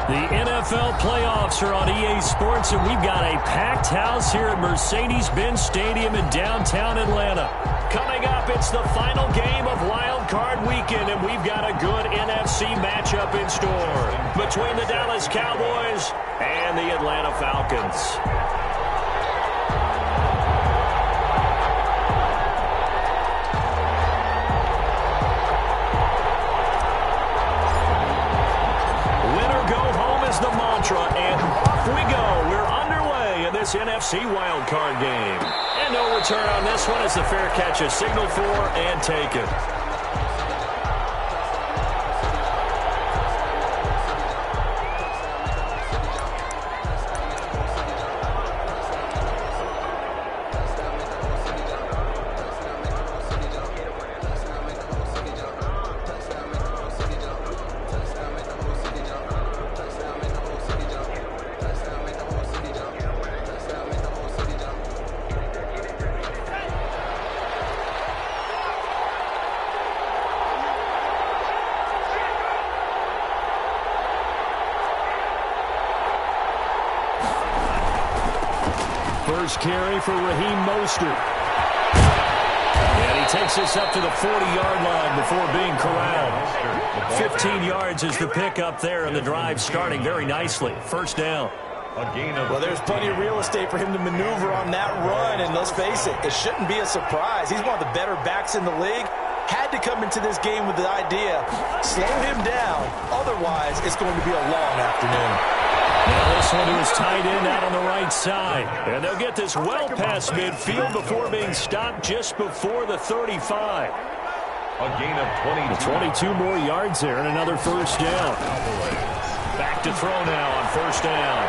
The NFL playoffs are on EA Sports, and we've got a packed house here at Mercedes-Benz Stadium in downtown Atlanta. Coming up, it's the final game of Wild Card Weekend, and we've got a good NFC matchup in store between the Dallas Cowboys and the Atlanta Falcons. The mantra, and off we go. We're underway in this NFC wildcard game. And no return on this one as the fair catch is signaled for and taken. First carry for Raheem Mostert. And he takes this up to the 40-yard line before being corralled. 15 yards is the pickup there, and the drive starting very nicely. First down. Well, there's plenty of real estate for him to maneuver on that run, and let's face it, it shouldn't be a surprise. He's one of the better backs in the league. Had to come into this game with the idea, slow him down, otherwise it's going to be a long afternoon. Now this one to his tight end out on the right side. And they'll get this well past midfield before being stopped just before the 35. A gain of 22 more yards there and another first down. Back to throw now on first down.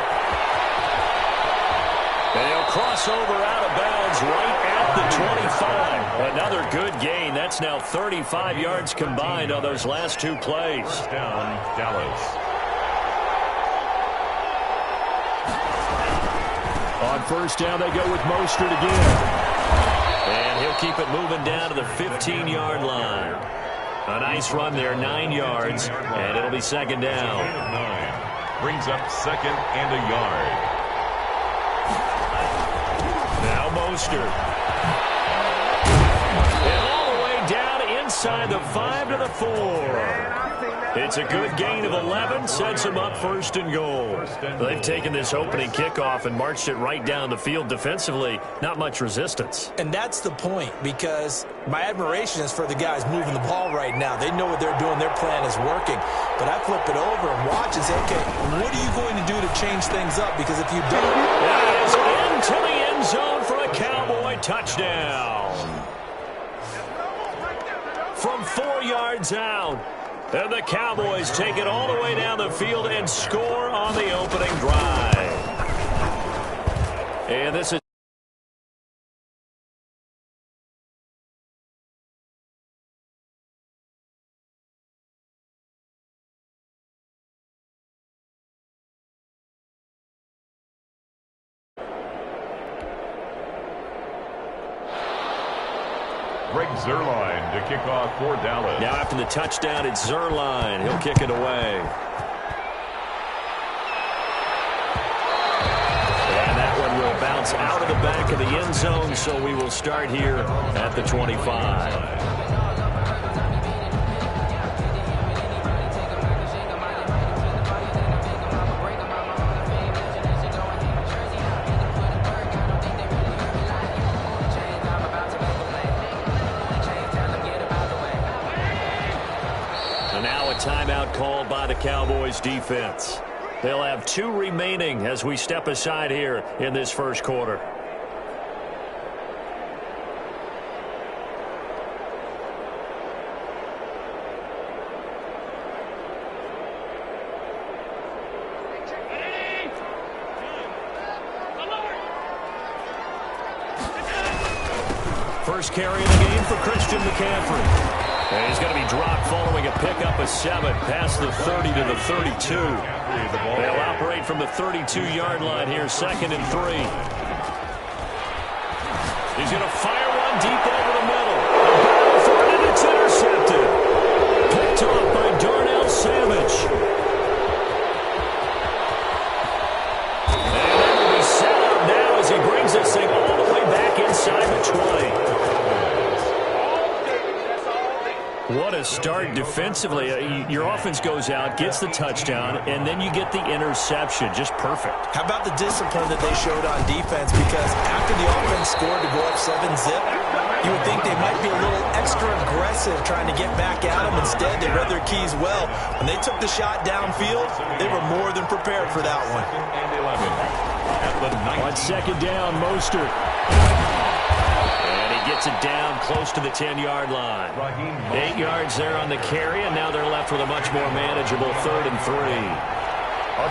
And he'll cross over out of bounds right at the 25. Another good gain. That's now 35 yards combined on those last two plays. First down, Dallas. On first down, they go with Mostert again. And he'll keep it moving down to the 15-yard line. A nice run there, 9 yards, and it'll be second down. Brings up second and a yard. Now Mostert. And all the way down inside the 5 to the 4. It's a good gain of 11, sets him up first and goal. They've taken this opening kickoff and marched it right down the field defensively. Not much resistance. And that's the point, because my admiration is for the guys moving the ball right now. They know what they're doing. Their plan is working. But I flip it over and watch and say, okay, what are you going to do to change things up? Because if you don't... That is into the end zone for a Cowboy touchdown. From 4 yards out. And the Cowboys take it all the way down the field and score on the opening drive. And this is Greg Zuerlein to kick off for Dallas. Now after the touchdown, it's Zuerlein. He'll kick it away. And that one will bounce out of the back of the end zone, so we will start here at the 25. Timeout called by the Cowboys defense. They'll have 2 remaining as we step aside here in this first quarter. First carry of the game for Christian McCaffrey. And he's going to be dropped following a pickup of 7 past the 30 to the 32. They'll operate from the 32-yard line here, 2nd and 3. He's going to fire one deep over the middle. A battle for it, and it's intercepted. Picked off by Darnell Savage. to start defensively. Your offense goes out, gets the touchdown, and then you get the interception. Just perfect. How about the discipline that they showed on defense? Because after the offense scored to go up 7-zip, you would think they might be a little extra aggressive trying to get back at them. Instead, they read their keys well. When they took the shot downfield, they were more than prepared for that one. On second down, Mostert. And he gets it down close to the 10-yard line. 8 yards there on the carry, and now they're left with a much more manageable 3rd and 3. A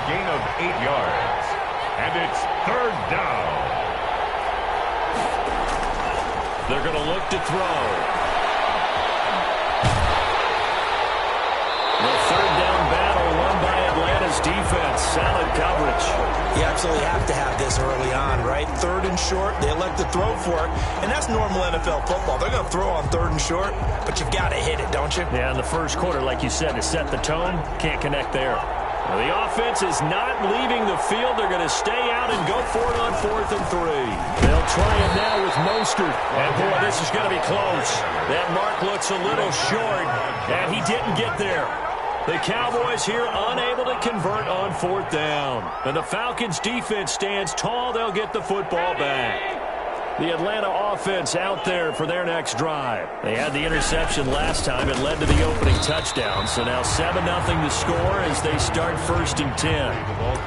gain of 8 yards. And it's 3rd down. They're going to look to throw. The 3rd down battle won by Atlanta's defense. Solid coverage. You absolutely have to have this early on, right? 3rd and short, they elect to throw for it, and that's normal NFL football. They're going to throw on 3rd and short, but you've got to hit it, don't you? Yeah, in the first quarter, like you said, to set the tone, can't connect there. Well, the offense is not leaving the field. They're going to stay out and go for it on 4th and 3. They'll try it now with Mostert. And, boy, this is going to be close. That mark looks a little short, and he didn't get there. The Cowboys here unable to convert on 4th down. And the Falcons' defense stands tall. They'll get the football back. The Atlanta offense out there for their next drive. They had the interception last time. It led to the opening touchdown. So now 7-0 the score as they start 1st and 10.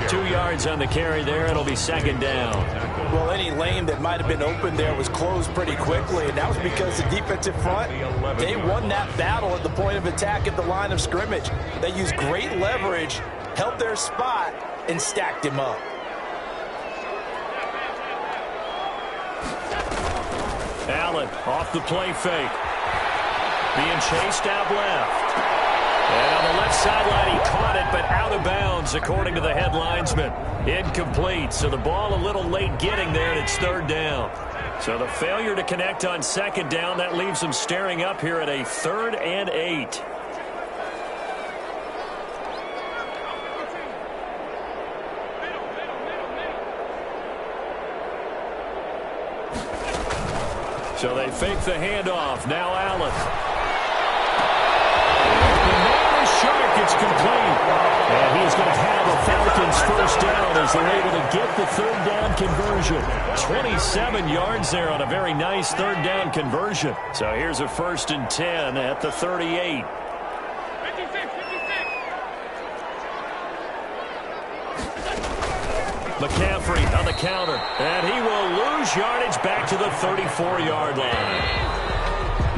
2 yards on the carry there. It'll be 2nd down. Well, any lane that might have been open there was closed pretty quickly, and that was because the defensive front, they won that battle at the point of attack at the line of scrimmage. They used great leverage, held their spot, and stacked him up. Allen off the play fake. Being chased out left. And on the left sideline, he caught it, but out of bounds, according to the head linesman. Incomplete, so the ball a little late getting there, and it's 3rd down. So the failure to connect on 2nd down, that leaves them staring up here at a 3rd and 8. So they fake the handoff. Now Allen. The man is sharp. It's complete. And he's going to have a Falcons 1st down as they're able to get the 3rd down conversion. 27 yards there on a very nice 3rd down conversion. So here's a 1st and 10 at the 38. McCaffrey on the counter, and he will lose yardage back to the 34-yard line.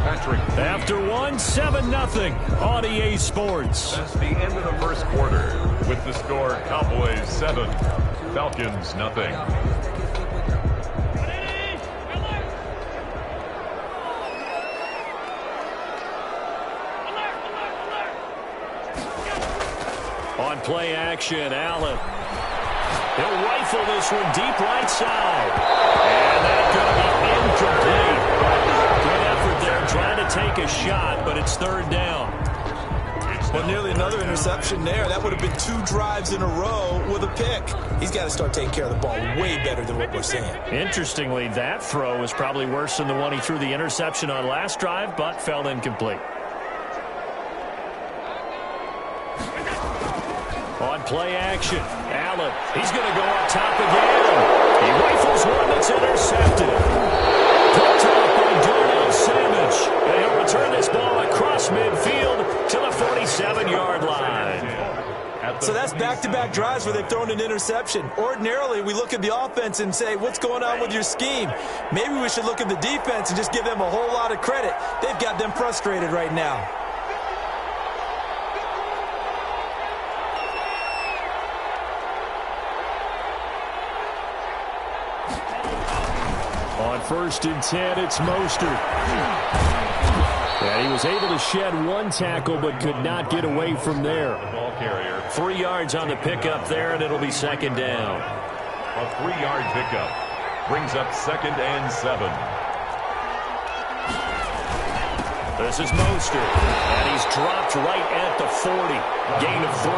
Patrick. After 7-0 on EA Sports. That's the end of the first quarter with the score Cowboys 7, Falcons 0. On play action, Allen. He'll rifle this one deep right side. And that's going to be incomplete. Good effort there, trying to take a shot, but it's 3rd down. Well, nearly another interception there. That would have been 2 drives in a row with a pick. He's got to start taking care of the ball way better than what we're seeing. Interestingly, that throw was probably worse than the one he threw the interception on last drive, but fell incomplete. On play action, Allen, he's going to go up top again. He rifles one that's intercepted. Picked up by Darnell Savage. And he'll return this ball across midfield to the 47-yard line. So that's back-to-back drives where they've thrown an interception. Ordinarily, we look at the offense and say, what's going on with your scheme? Maybe we should look at the defense and just give them a whole lot of credit. They've got them frustrated right now. On 1st and 10, it's Mostert. And he was able to shed 1 tackle but could not get away from there. 3 yards on the pickup there, and it'll be 2nd down. A 3-yard pickup brings up 2nd and 7. This is Mostert, and he's dropped right at the 40. Gain of 3.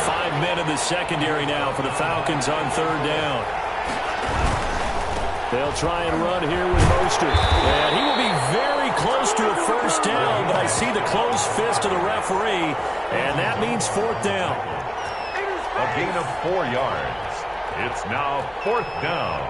5 men in the secondary now for the Falcons on 3rd down. They'll try and run here with Mostert. And he will be very close close to a first down, but I see the closed fist of the referee, and that means fourth down. A gain of 4 yards. It's now fourth down.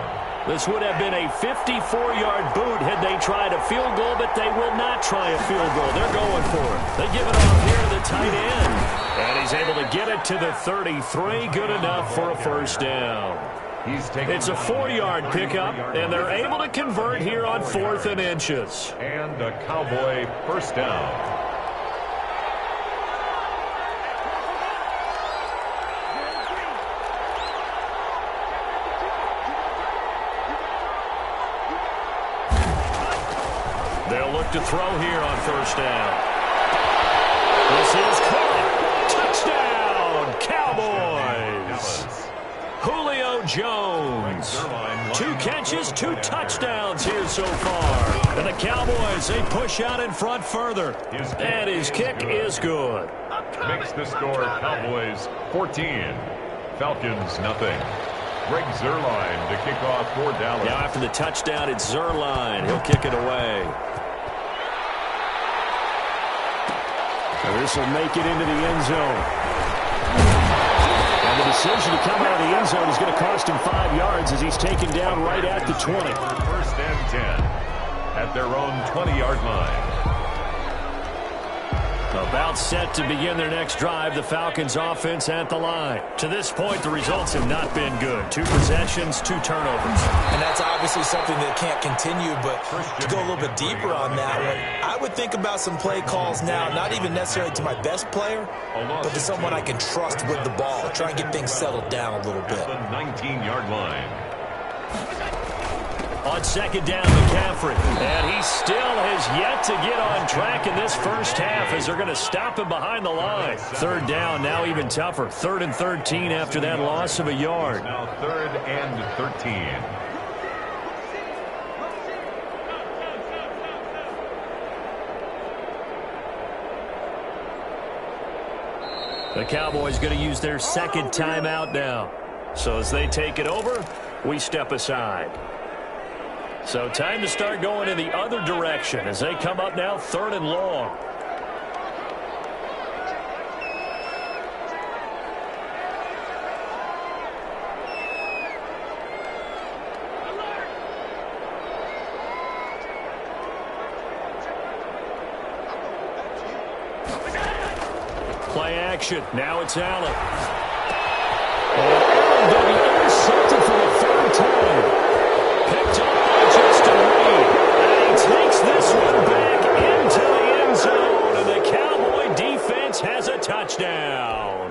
This would have been a 54-yard boot had they tried a field goal, but they will not try a field goal. They're going for it. They give it off here to the tight end. And he's able to get it to the 33. Good enough for a first down. It's a 4-yard pickup, and they're able to convert here on 4th and inches. And a Cowboy first down. They'll look to throw here on first down. This is caught. Touchdown, Cowboys. Julio Jones. 2 catches, 2 touchdowns here so far. And the Cowboys, they push out in front further. And his kick is good. Makes the score Cowboys 14. Falcons nothing. Greg Zuerlein to kick off for Dallas. Now after the touchdown, it's Zuerlein. He'll kick it away. This will make it into the end zone. And the decision to come out of the end zone is going to cost him 5 yards as he's taken down right at the 20. First and 10 at their own 20-yard line. About set to begin their next drive, the Falcons offense at the line. To this point, the results have not been good. 2 possessions, 2 turnovers. And that's obviously something that can't continue, but to go a little bit deeper on that one, I would think about some play calls now, not even necessarily to my best player, but to someone I can trust with the ball. Try and get things settled down a little bit. The 19-yard line. On second down, McCaffrey. And he still has yet to get on track in this first half as they're going to stop him behind the line. Third down, now even tougher. 3rd and 13 after that loss of a yard. Now 3rd and 13. The Cowboys going to use their second timeout now. So as they take it over, we step aside. So time to start going in the other direction as they come up now 3rd and long. Play action. Now it's Allen. And Allen going to be intercepted for the 3rd time. Picked up by Justin Reed. And he takes this one back into the end zone. And the Cowboy defense has a touchdown.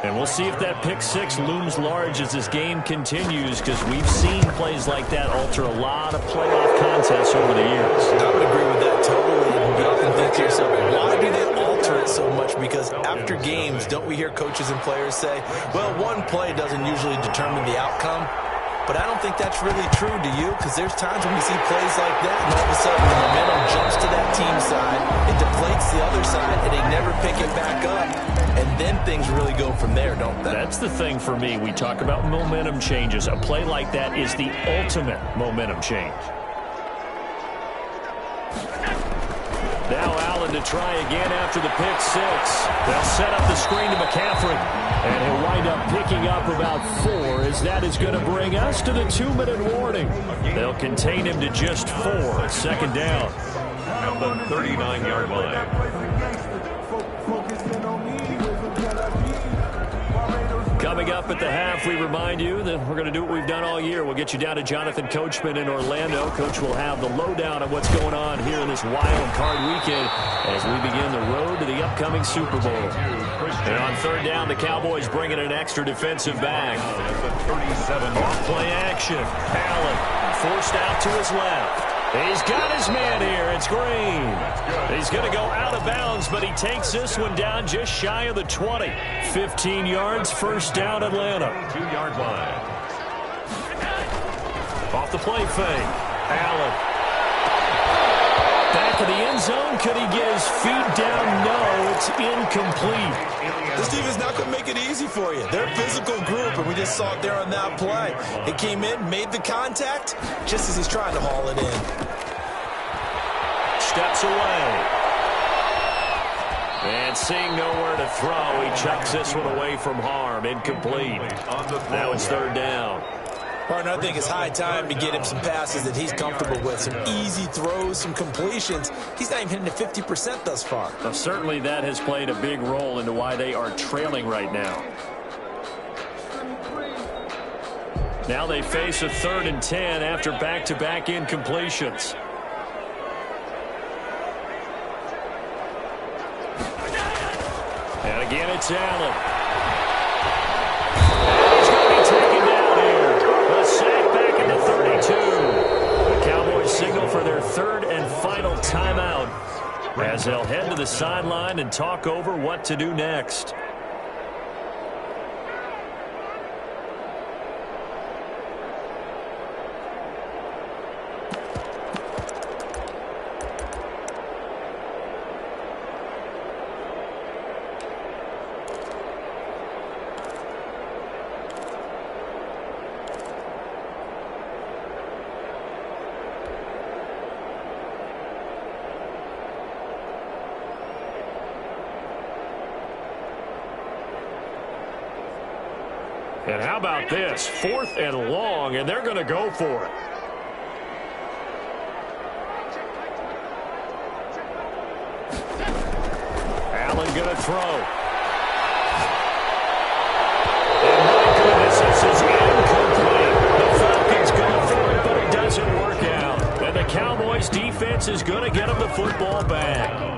And we'll see if that pick 6 looms large as this game continues, because we've seen plays like that alter a lot of playoff contests over the years. I would agree with that totally. You often think to yourself, why do they alter it so much? Because after games, don't we hear coaches and players say, well, one play doesn't usually determine the outcome? But I don't think that's really true, do you? Because there's times when we see plays like that, and all of a sudden the momentum jumps to that team side, it deflates the other side, and they never pick it back up. And then things really go from there, don't they? That's the thing for me. We talk about momentum changes. A play like that is the ultimate momentum change. Now Allen to try again after the pick 6. They'll set up the screen to McCaffrey. And he'll wind up picking up about 4, as that is going to bring us to the 2-minute warning. They'll contain him to just 4. Second down. At the 39-yard line. Coming up at the half, we remind you that we're going to do what we've done all year. We'll get you down to Jonathan Coachman in Orlando. Coach will have the lowdown of what's going on here in this wild card weekend as we begin the road to the upcoming Super Bowl. And on third down, the Cowboys bring in an extra defensive back. Off play action. Allen forced out to his left. He's got his man here. It's Green. He's going to go out of bounds, but he takes this one down just shy of the 20. 15 yards, first down, Atlanta. 2-yard line. Off the play fake. Allen. Back of the end zone. Could he get his feet down? No, it's incomplete. This team is not going to make it easy for you. They're a physical group, and we just saw it there on that play. It came in, made the contact, just as he's trying to haul it in. steps away. And seeing nowhere to throw, he chucks this one away from harm. Incomplete. Now it's third down. Partner, I think it's high time to get him some passes that he's comfortable with. Some easy throws, some completions. He's not even hitting at 50% thus far. Well, certainly that has played a big role into why they are trailing right now. Now they face a 3rd and 10 after back-to-back incompletions. And again, it's Allen. And he's going to be taken down here. A sack back at the 32. The Cowboys signal for their 3rd and final timeout as they'll head to the sideline and talk over what to do next. And how about this? 4th and long, and they're going to go for it. Allen going to throw. And my goodness, this is incomplete. The Falcons go for it, but it doesn't work out. And the Cowboys defense is going to get them the football back.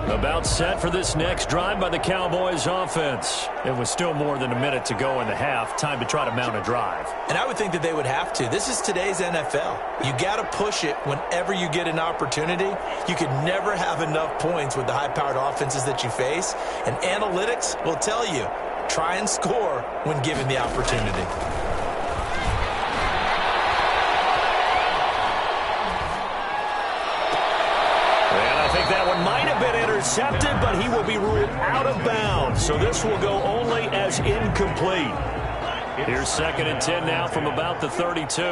About set for this next drive by the Cowboys offense. It was still more than a minute to go in the half. Time to try to mount a drive. And I would think that they would have to. This is today's NFL. You got to push it whenever you get an opportunity. You could never have enough points with the high-powered offenses that you face. And analytics will tell you, try and score when given the opportunity. That one might have been intercepted, but he will be ruled out of bounds. So this will go only as incomplete. Here's 2nd and 10 now from about the 32.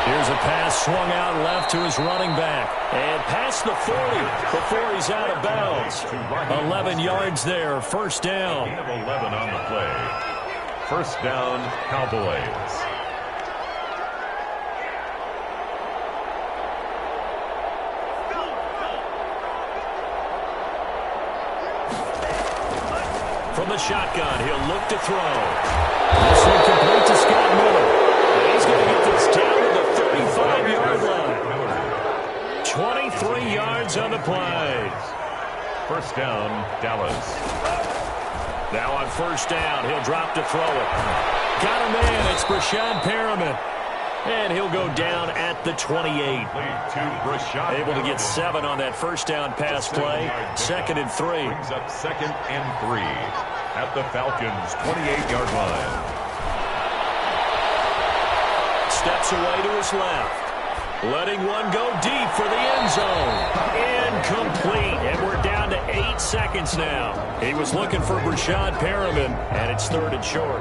Here's a pass swung out left to his running back. And past the 40 before he's out of bounds. 11 yards there, 1st down. 11 on the play. 1st down, Cowboys. From the shotgun, he'll look to throw. This one complete to Scott Miller. He's going to get this down to the 35-yard line. 23 yards on the play. 1st down, Dallas. Now on 1st down, he'll drop to throw it. Got him in. It's Brashad Perriman. And he'll go down at the 28. Able to get 7 on that 1st down pass play. 2nd and 3. Brings up 2nd and 3 at the Falcons' 28-yard line. Steps away to his left. Letting one go deep for the end zone. Incomplete. And we're down to 8 seconds now. He was looking for Brashad Perriman, and it's 3rd and short.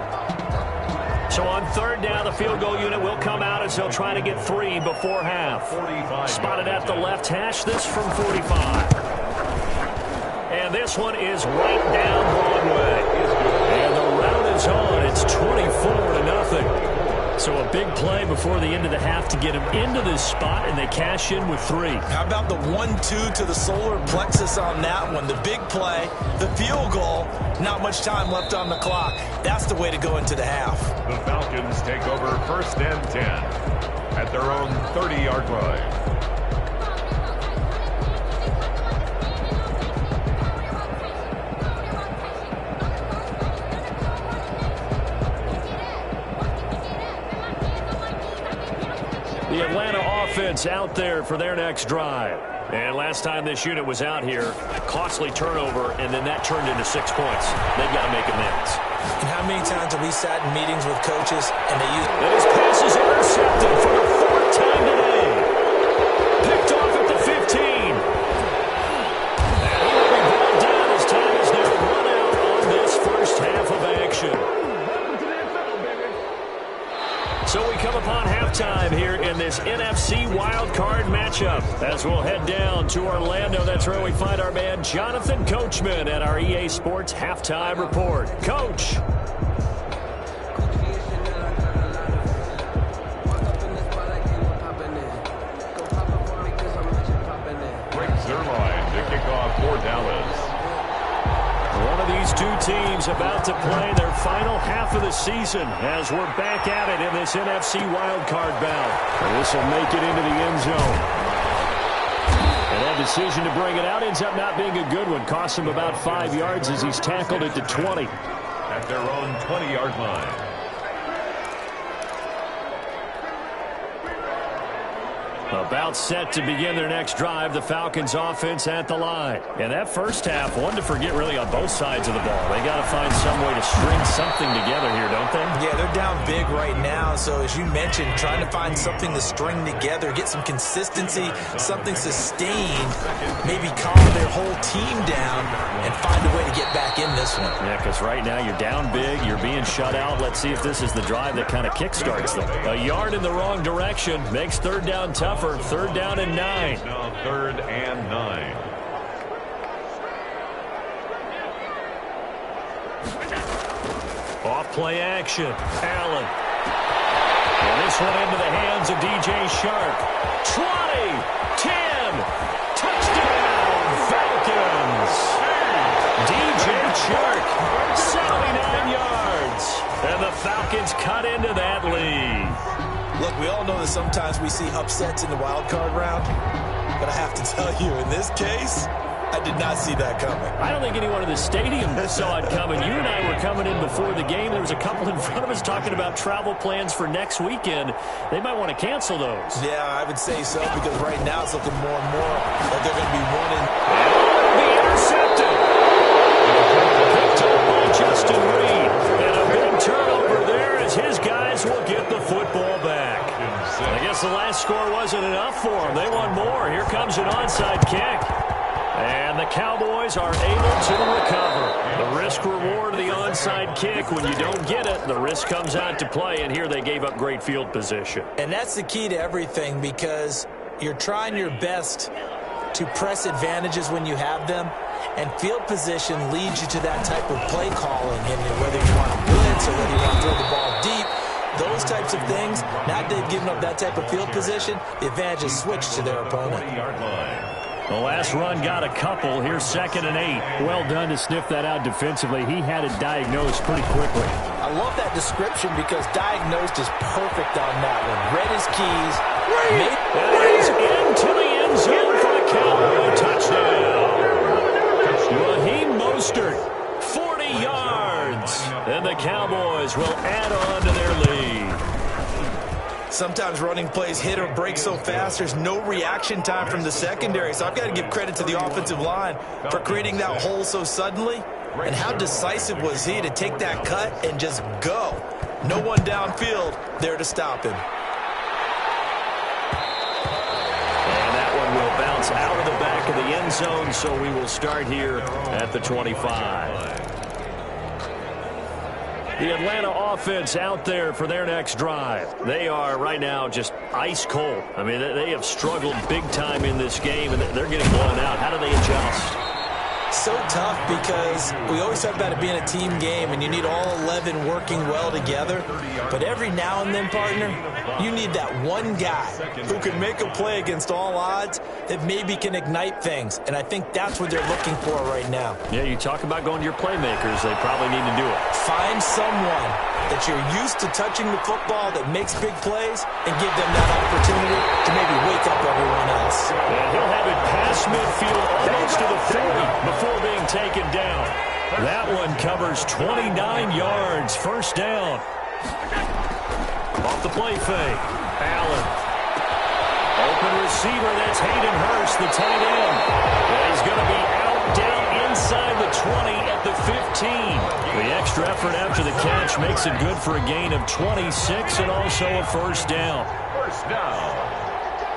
So on 3rd down, the field goal unit will come out as they'll try to get 3 before half. Spotted at the left hash, this from 45. And this one is right down Broadway. And the route is on. It's 24-0. So a big play before the end of the half to get him into this spot, and they cash in with 3. How about the 1-2 to the solar plexus on that one? The big play, the field goal, not much time left on the clock. That's the way to go into the half. The Falcons take over 1st and 10 at their own 30-yard line. The Atlanta offense out there for their next drive. And last time this unit was out here, costly turnover, and then that turned into 6 points. They've got to make amends. And how many times have we sat in meetings with coaches and they use... And his pass is intercepted for the 4th time today. Picked off at the 15. And he will be brought down as time is now run out on this first half of action. So we come upon halftime here in this NFC wildcard matchup as we'll head down to Orlando. That's where we find our man Jonathan Coachman at our EA Sports Halftime Report. Coach. Greg Zerline to kick off for Dallas. One of these two teams about to play their final half of the season as we're back at it in this NFC wildcard bout. And this will make it into the end zone. And that decision to bring it out ends up not being a good one. Costs him about 5 yards as he's tackled at the 20. At their own 20-yard line. About set to begin their next drive, the Falcons offense at the line. And that first half, one to forget really on both sides of the ball. They got to find some way to string something together here, don't they? Yeah, they're down big right now. So as you mentioned, trying to find something to string together, get some consistency, something sustained, maybe calm their whole team down and find a way to get back in this one. Yeah, because right now you're down big, you're being shut out. Let's see if this is the drive that kind of kickstarts them. A yard in the wrong direction makes third down tougher. 3rd down and 9. Now 3rd and 9. Off play action. Allen. And this one into the hands of DJ Shark. 20, 10, touchdown, Falcons. DJ Shark, 79 yards. And the Falcons cut into that lead. Look, we all know that sometimes we see upsets in the wild card round, but I have to tell you, in this case, I did not see that coming. I don't think anyone in the stadium saw it coming. You and I were coming in before the game. There was a couple in front of us talking about travel plans for next weekend. They might want to cancel those. Yeah, I would say so, because right now it's looking more and more like they're going to be running. Be intercepted. Picked up by Justin Reed. And a big turnover there as his guys will get the football back. I guess the last score wasn't enough for them. They want more. Here comes an onside kick. And the Cowboys are able to recover. The risk-reward of the onside kick, when you don't get it, the risk comes out to play, and here they gave up great field position. And that's the key to everything, because you're trying your best to press advantages when you have them, and field position leads you to that type of play calling, and whether you want to blitz or whether you want to throw the ball deep, those types of things. Now that they've given up that type of field position, the advantage is switched to their opponent. The last run got a couple. Here's 2nd and 8. Well done to sniff that out defensively. He had it diagnosed pretty quickly. I love that description because diagnosed is perfect on that one. Read his keys. That is into the end zone for the Cowboy touchdown. Raheem Mostert, 40 yards. And the Cowboys will add on to their lead. Sometimes running plays hit or break so fast, there's no reaction time from the secondary. So I've got to give credit to the offensive line for creating that hole so suddenly. And how decisive was he to take that cut and just go? No one downfield there to stop him. And that one will bounce out of the back of the end zone, so we will start here at the 25. The Atlanta offense out there for their next drive. They are right now just ice cold. I mean, they have struggled big time in this game, and they're getting blown out. How do they adjust? So tough, because we always talk about it being a team game and you need all 11 working well together. But every now and then, partner, you need that one guy who can make a play against all odds that maybe can ignite things. And I think that's what they're looking for right now. Yeah, you talk about going to your playmakers. They probably need to do it. Find someone that you're used to touching the football that makes big plays and give them that opportunity to maybe wake up everyone else. And he'll have it past midfield almost to the 40 before being taken down. That one covers 29 yards. First down. Off the play fake. Allen. open receiver. That's Hayden Hurst, the tight end. And he's going to be out down inside the 20 at the 15. The extra effort after the catch makes it good for a gain of 26 and also a first down. First down.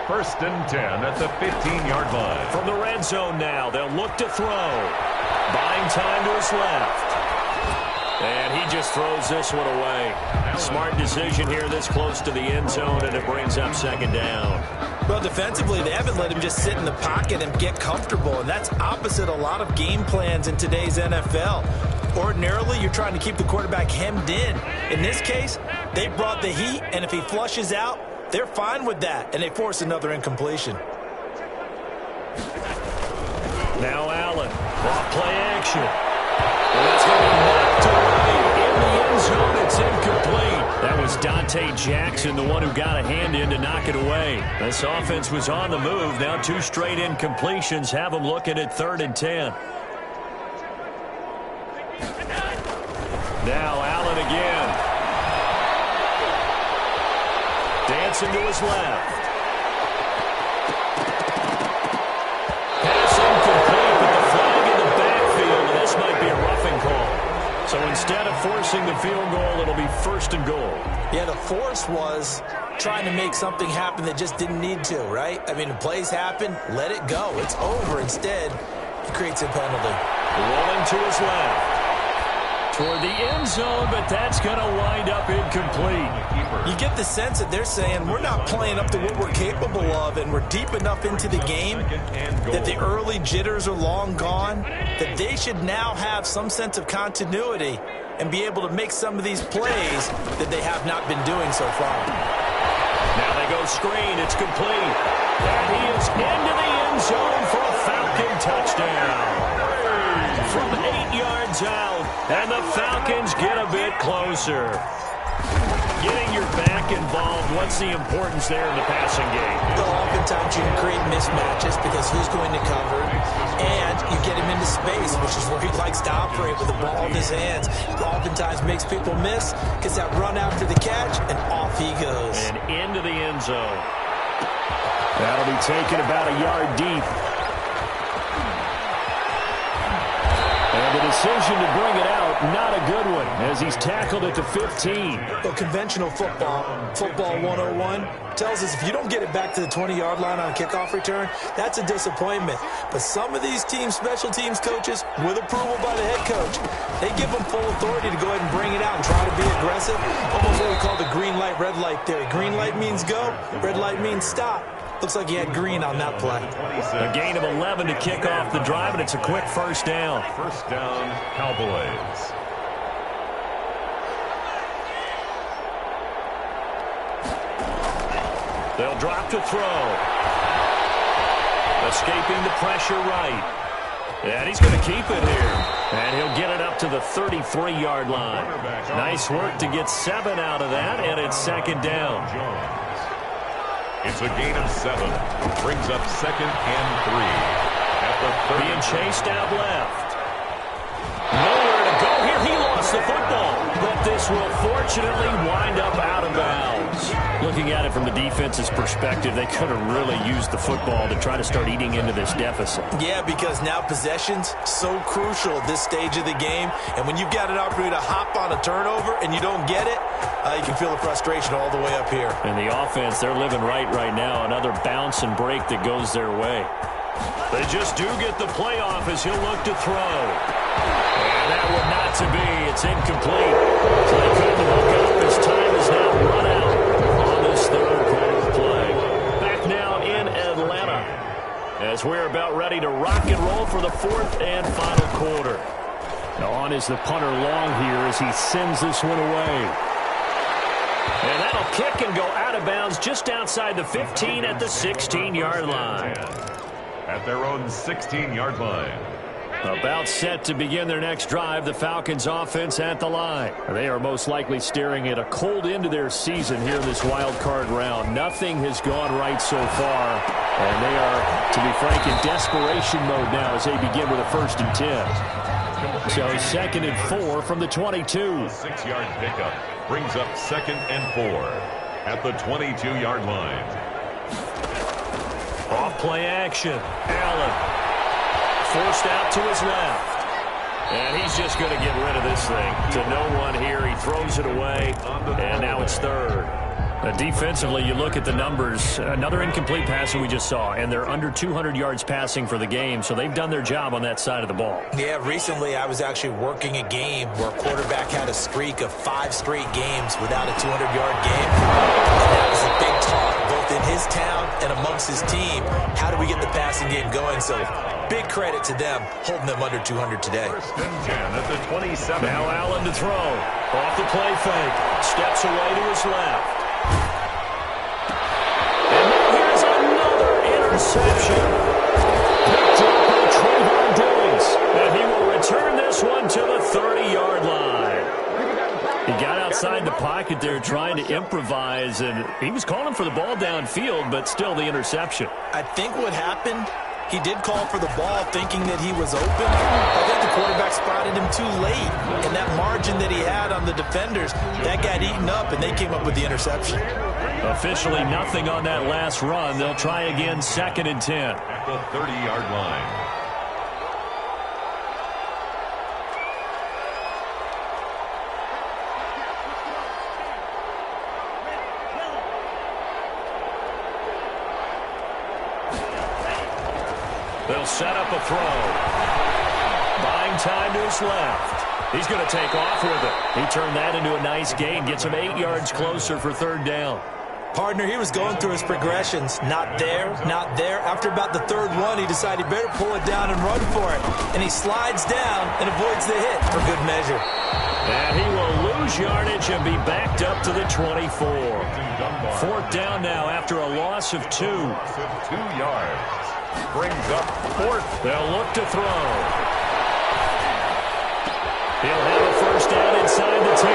First and 10 at the 15-yard line. From the red zone now, they'll look to throw. Buying time to his left. And he just throws this one away. Smart decision here this close to the end zone, and it brings up second down. Well, defensively, they haven't let him just sit in the pocket and get comfortable, and that's opposite a lot of game plans in today's NFL. Ordinarily, you're trying to keep the quarterback hemmed in. In this case, they brought the heat, and if he flushes out, they're fine with that, and they force another incompletion. Now Allen, off play action. And that's going to be knocked away in the end zone. It's incomplete. That was Dante Jackson, the one who got a hand in to knock it away. This offense was on the move. Now 2 straight incompletions have them looking at 3rd and 10. Now Allen again. Dancing to his left. Pass incomplete, but the flag in the backfield, and this might be a roughing call. So instead of forcing the field goal, it'll be 1st and goal. Yeah, the force was trying to make something happen that just didn't need to, right? I mean, the plays happen, let it go. It's over. Instead, he creates a penalty. Rolling to his left. Toward the end zone, but that's going to wind up incomplete. You get the sense that they're saying we're not playing up to what we're capable of, and we're deep enough into the game that the early jitters are long gone, that they should now have some sense of continuity and be able to make some of these plays that they have not been doing so far. Now they go screen. It's complete. And he is into the end zone for a Falcon touchdown. From 8 yards out, and the Falcons get a bit closer. Getting your back involved, what's the importance there in the passing game? Well, oftentimes you can create mismatches because who's going to cover, and you get him into space, which is where he likes to operate with the ball in his hands. It oftentimes makes people miss, gets that run after the catch, and off he goes. And into the end zone. That'll be taken about a yard deep. And the decision to bring it out, not a good one, as he's tackled at the 15. Well, conventional football 101, tells us if you don't get it back to the 20-yard line on a kickoff return, that's a disappointment. But some of these teams, special teams coaches, with approval by the head coach, they give them full authority to go ahead and bring it out and try to be aggressive. Almost what we call the green light, red light theory. Green light means go, red light means stop. Looks like he had green on that play. A gain of 11 to kick off the drive, and it's a quick first down. First down, Cowboys. They'll drop to throw. Escaping the pressure right. And he's going to keep it here. And he'll get it up to the 33-yard line. Nice work to get 7 out of that, and it's second down. It's a gain of 7. Brings up 2nd and 3. At the 30. Being chased out left. Nowhere to go here. He lost the football. But this will fortunately wind up out of bounds. Looking at it from the defense's perspective, they could have really used the football to try to start eating into this deficit. Yeah, because now possession's so crucial at this stage of the game. And when you've got an opportunity to hop on a turnover and you don't get it, you can feel the frustration all the way up here. And the offense, they're living right now. Another bounce and break that goes their way. They just do get the playoff as he'll look to throw. And that one not to be. It's incomplete. Play couldn't hook up. His time is now run out on this third quarter play. Back now in Atlanta as we're about ready to rock and roll for the 4th and final quarter. Now on is the punter long here as he sends this one away. And that'll kick and go out of bounds just outside the 15 at the 16-yard line. At their own 16-yard line. About set to begin their next drive, the Falcons offense at the line. They are most likely staring at a cold end to their season here in this wild card round. Nothing has gone right so far, and they are, to be frank, in desperation mode now as they begin with a 1st and 10. So 2nd and 4 from the 22. 6-yard pickup brings up 2nd and 4 at the 22-yard line. play action. Allen forced out to his left. And he's just going to get rid of this thing. To no one here. He throws it away. And now it's third. Defensively, you look at the numbers. Another incomplete pass that we just saw. And they're under 200 yards passing for the game. So they've done their job on that side of the ball. Yeah, recently I was actually working a game where a quarterback had a streak of 5 straight games without a 200-yard game. And that was a big talk, both in his town and amongst his team. How do we get the passing game going? So big credit to them, holding them under 200 today. First and 10 at the 27. Now Allen to throw. Off the play fake. Steps away to his left. And now here's another interception. Picked up by Trayvon Diggs. And he will return this one to the 30-yard line. He got outside the pocket there trying to improvise, and he was calling for the ball downfield, but still the interception. I think what happened, he did call for the ball thinking that he was open. I think the quarterback spotted him too late. And that margin that he had on the defenders, that got eaten up, and they came up with the interception. Officially nothing on that last run. They'll try again, 2nd and 10. At the 30-yard line. They'll set up a throw. Buying time to his left. He's going to take off with it. He turned that into a nice gain. Gets him 8 yards closer for 3rd down. Partner, he was going through his progressions. Not there, not there. After about the 3rd one, he decided he better pull it down and run for it. And he slides down and avoids the hit for good measure. And he will lose yardage and be backed up to the 24. 4th down now after a loss of 2. 2 yards. Brings up 4th. They'll look to throw. He'll have a 1st down inside the 10.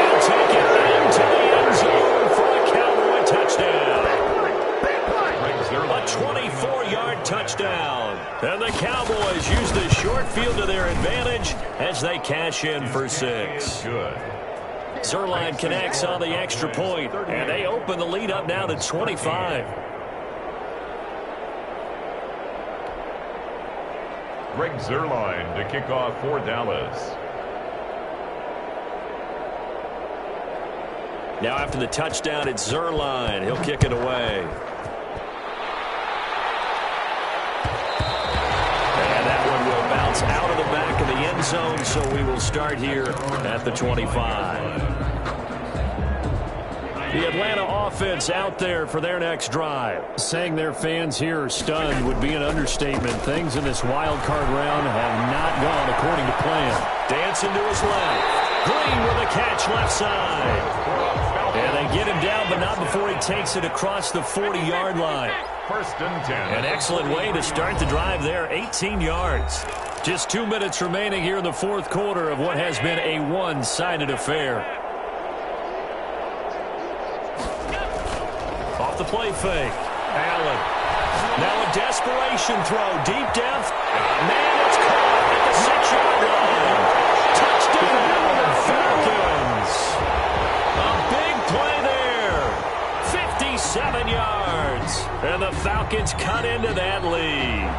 He'll take it into the end zone for a Cowboy touchdown. A 24-yard touchdown. And the Cowboys use the short field to their advantage as they cash in for 6. Good. Zerline connects on the extra point, and they open the lead up now to 25. Greg Zerline to kick off for Dallas. Now after the touchdown, it's Zerline. He'll kick it away. And that one will bounce out of the back of the end zone, so we will start here at the 25. The Atlanta offense out there for their next drive. Saying their fans here are stunned would be an understatement. Things in this wild card round have not gone according to plan. Dancing to his left. Green with a catch left side. And they get him down, but not before he takes it across the 40-yard line. 1st and 10. An excellent way to start the drive there, 18 yards. Just 2 minutes remaining here in the 4th quarter of what has been a one-sided affair. Off the play fake. Allen. Now a desperation throw. Deep depth. Man, it's caught at the 6-yard line. Touchdown, Falcons. A big play there. 57 yards. And the Falcons cut into that lead.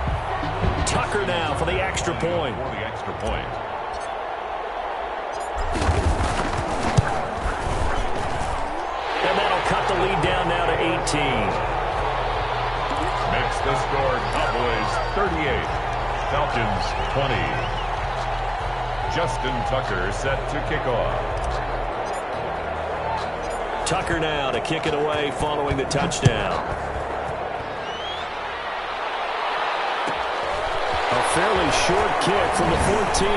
Tucker now for the extra point. For the extra point. And that'll cut the lead down now to 18. Makes the score Cowboys 38. Falcons 20. Justin Tucker set to kick off. Tucker now to kick it away following the touchdown. A fairly short kick from the 14.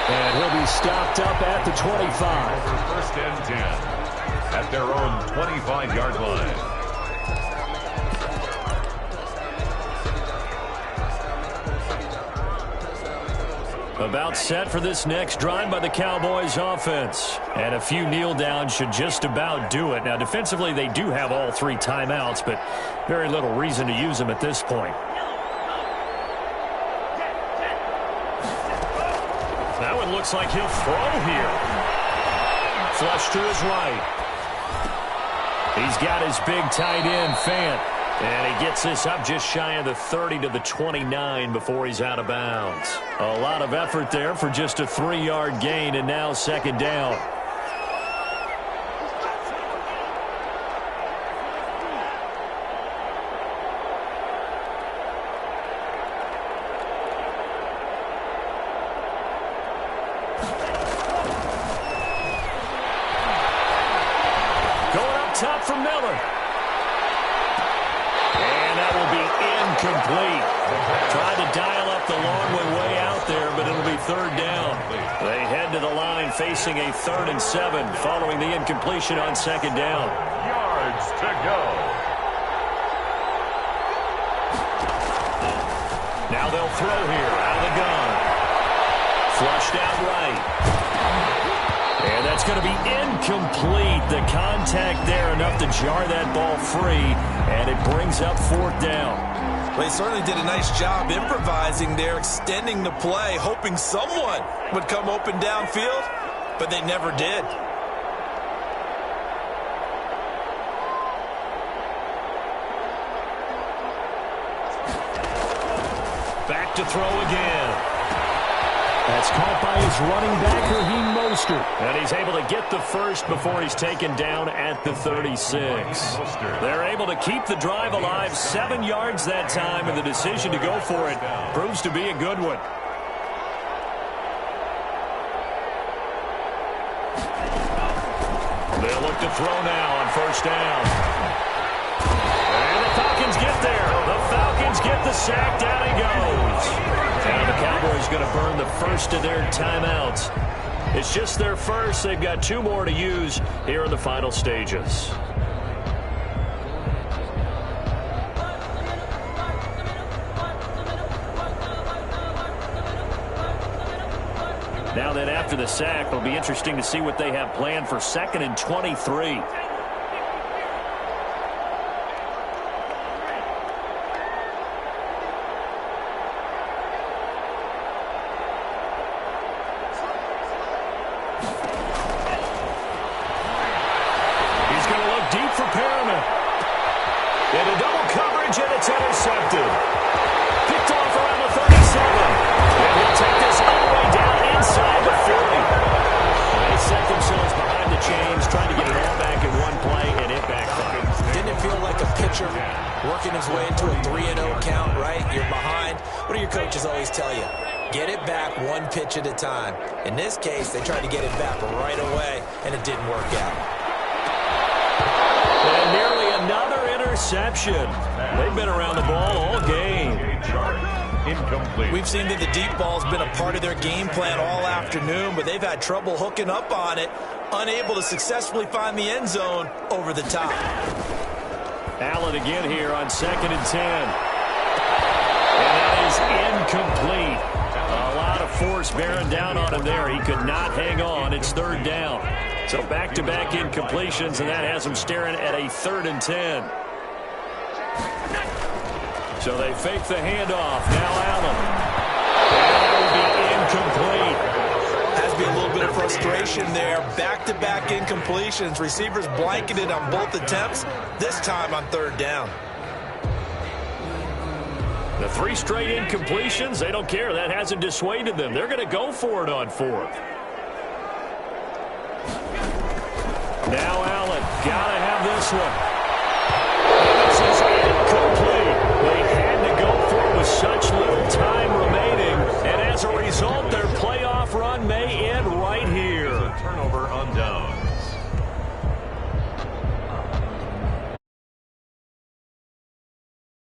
And he'll be stopped up at the 25. For 1st and 10 at their own 25-yard line. About set for this next drive by the Cowboys offense. And a few kneel downs should just about do it. Now, defensively, they do have all 3 timeouts, but very little reason to use them at this point. That one looks like he'll throw here. Flush to his right. He's got his big tight end, Fant. And he gets this up just shy of the 30 to the 29 before he's out of bounds. A lot of effort there for just a 3-yard gain, and now second down. Top for Miller. And that will be incomplete. Tried to dial up the long way out there, but it'll be third down. They head to the line facing a 3rd and 7 following the incompletion on second down. Yards to go. Now they'll throw here out of the gun. Flushed out right. And that's going to be incomplete. The contact there enough to jar that ball free, and it brings up 4th down. Well, they certainly did a nice job improvising there, extending the play, hoping someone would come open downfield, but they never did. Back to throw again. That's caught by his running back, Raheem Mostert. And he's able to get the first before he's taken down at the 36. They're able to keep the drive alive, 7 yards that time, and the decision to go for it proves to be a good one. They'll look to throw now on first down. And the Falcons get there. The Falcons get the sack. Down he goes. Now the Cowboys going to burn the first of their timeouts. It's just their first. They've got 2 more to use here in the final stages. Now then, after the sack, it'll be interesting to see what they have planned for 2nd and 23. Working his way into a 3-0 count, right? You're behind. What do your coaches always tell you? Get it back 1 pitch at a time. In this case, they tried to get it back right away, and it didn't work out. And nearly another interception. They've been around the ball all game. Incomplete. We've seen that the deep ball's been a part of their game plan all afternoon, but they've had trouble hooking up on it, unable to successfully find the end zone over the top. Allen again here on 2nd and 10. And that is incomplete. A lot of force bearing down on him there. He could not hang on. It's 3rd down. So back-to-back incompletions, and that has him staring at a 3rd and 10. So they fake the handoff. Now Allen. And that will be incomplete. Has to be a little bit of frustration there. Back-to-back incompletions. Receivers blanketed on both attempts, this time on 3rd down. The 3 straight incompletions, they don't care. That hasn't dissuaded them. They're going to go for it on 4th. Now Allen, got to have this one. This is incomplete. They had to go for it with such little time remaining, and as a result, their playoff run may end right here.